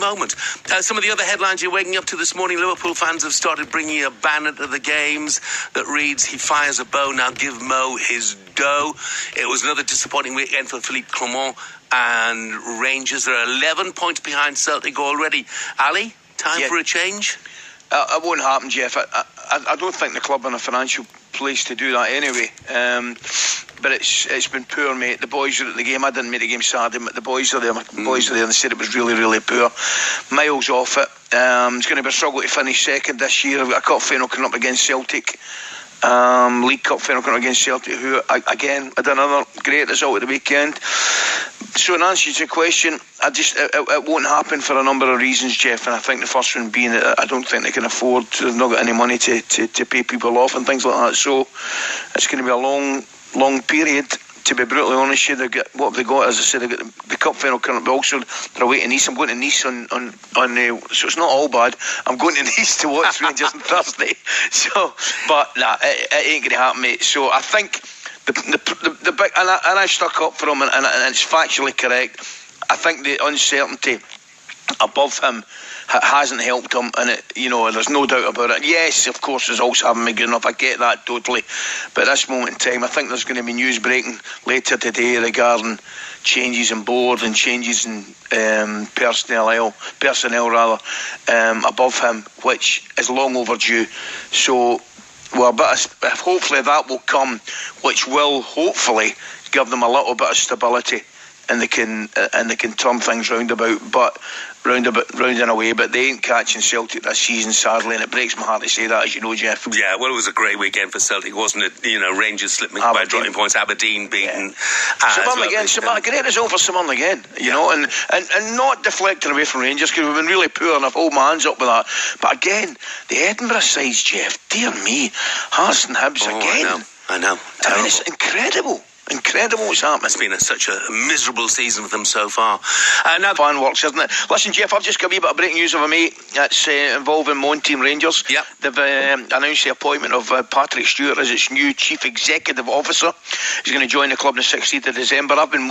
moment. Some of the other headlines you're waking up to this morning: Liverpool fans have started bringing a banner to the games that reads, "He fires a bow, now give Mo his dough." It was another disappointing weekend for Philippe Clement and Rangers. They're 11 points behind Celtic already. Ali, time for a change? It won't happen, Jeff. I don't think the club are in a financial place to do that anyway. But it's been poor, mate. The boys are at the game. I didn't make the game Saturday, but the boys are there. Boys are there, and they said it was really, really poor. Miles off it. It's going to be a struggle to finish second this year. I've got a cup final coming up against Celtic. League Cup final coming up against Celtic, who again had another great result at the weekend. So in answer to your question, it won't happen for a number of reasons, Jeff. And I think the first one being that I don't think they can afford to. They've not got any money to pay people off and things like that. So it's going to be a long period. To be brutally honest, what have they got? As I said, they got the cup final coming up. But also they're away to Nice. I'm going to Nice on so it's not all bad. I'm going to Nice to watch Rangers on Thursday. So, but nah, it ain't going to happen, mate. So I think the big and I stuck up for him, and it's factually correct. I think the uncertainty above him hasn't helped him, and there's no doubt about it. Yes, of course, results haven't been good enough. I get that totally, but at this moment in time, I think there's going to be news breaking later today regarding changes in board and changes in personnel above him, which is long overdue. So, hopefully that will come, which will hopefully give them a little bit of stability, and they can turn things round in a way, but they ain't catching Celtic this season, sadly, and it breaks my heart to say that, as you know, Jeff. Yeah, well, it was a great weekend for Celtic, wasn't it? Rangers slipping by dropping points, Aberdeen beaten. Great result for St Mirren again, you know, and not deflecting away from Rangers, because we've been really poor, and I've hold my hands up with that. But again, the Edinburgh sides, Jeff, dear me, Hearts and Hibs again. I know. I mean, it's incredible. Incredible what's happening. It's been such a miserable season for them so far. Now fan works, isn't it? Listen, Jeff, I've just got a wee bit of breaking news of a mate that's involving Mon Team Rangers. Yep. They've announced the appointment of Patrick Stewart as its new Chief Executive Officer. He's going to join the club on the 16th of December. I've been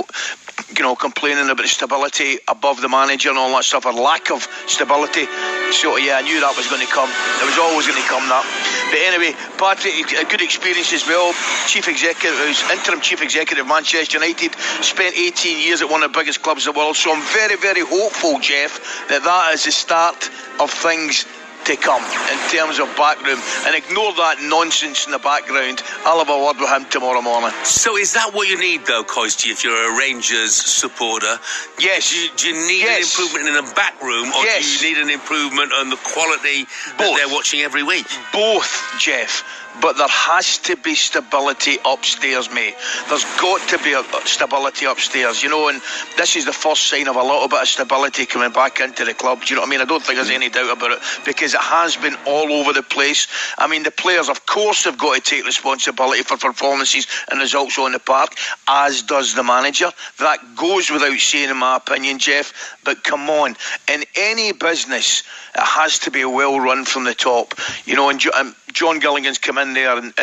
complaining about the stability above the manager and all that stuff, or lack of stability. So yeah, I knew that was going to come. It was always going to come, that. But anyway, Patrick, a good experience as well. Interim Chief Executive of Manchester United, spent 18 years at one of the biggest clubs in the world. So I'm very, very hopeful, Jeff, that is the start of things to come in terms of backroom, and ignore that nonsense in the background. I'll have a word with him tomorrow morning. So is that what you need, though, Coisty, if you're a Rangers supporter? Yes. Do you need an improvement in the backroom, or do you need an improvement on the quality that they're watching every week? Both, Jeff. But there has to be stability upstairs, mate. There's got to be a stability upstairs, and this is the first sign of a little bit of stability coming back into the club. Do you know what I mean? I don't think there's any doubt about it, because it has been all over the place. I mean, the players, of course, have got to take responsibility for performances and results on the park, as does the manager. That goes without saying, in my opinion, Jeff. But come on, in any business, it has to be well run from the top. And John Gilligan's come in there and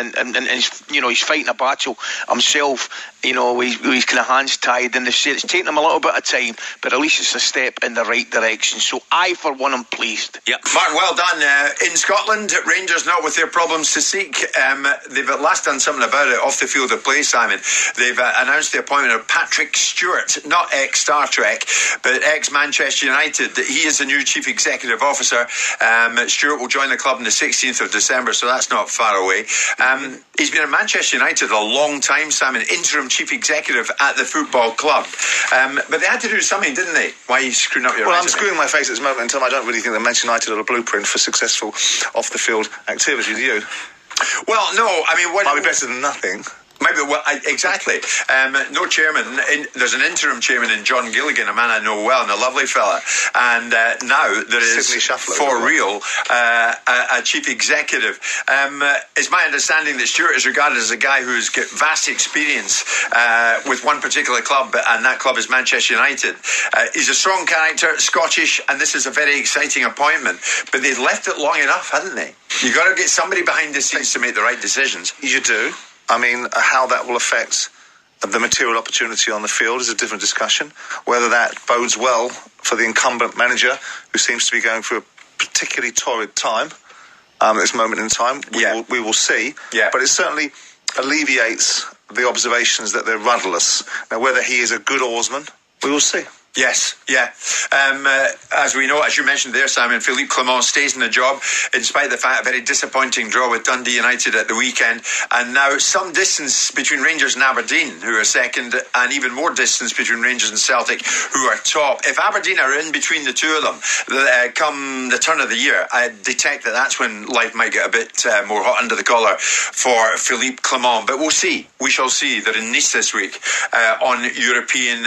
he's fighting a battle himself. He's kind of hands tied, and they've said it's taken him a little bit of time, but at least it's a step in the right direction. So I, for one, am pleased. Yeah, Mark, well done. In Scotland, Rangers not with their problems to seek. They've at last done something about it off the field of play, Simon. They've announced the appointment of Patrick Stewart, not ex-Star Trek, but ex-Manchester United. He is the new Chief Executive Officer. Stewart will join the club on the 16th of December, so that's not far away. He's been at Manchester United a long time, Simon, interim Chief Executive at the football club. But they had to do something, didn't they? Why are you screwing up your Well, I'm screwing my face at this moment in time. I don't really think that Manchester United are a blueprint for successful off-the-field activity, do you? Well, no, I mean... Might be better than nothing. Maybe, exactly. No chairman. There's an interim chairman in John Gilligan, a man I know well, and a lovely fella. And now there is, for real, a chief executive. It's my understanding that Stewart is regarded as a guy who's got vast experience with one particular club, and that club is Manchester United. He's a strong character, Scottish, and this is a very exciting appointment. But they've left it long enough, hadn't they? You've got to get somebody behind the scenes to make the right decisions. You do. I mean, how that will affect the material opportunity on the field is a different discussion. Whether that bodes well for the incumbent manager, who seems to be going through a particularly torrid time at this moment in time. We will see. Yeah. But it certainly alleviates the observations that they're rudderless. Now, whether he is a good oarsman, we will see. Yes, yeah. As we know, as you mentioned there, Simon, Philippe Clement stays in the job in spite of the fact a very disappointing draw with Dundee United at the weekend, and now some distance between Rangers and Aberdeen, who are second, and even more distance between Rangers and Celtic, who are top. If Aberdeen are in between the two of them come the turn of the year, I detect that that's when life might get a bit more hot under the collar for Philippe Clement. But we'll see. We shall see. They're in Nice this week on European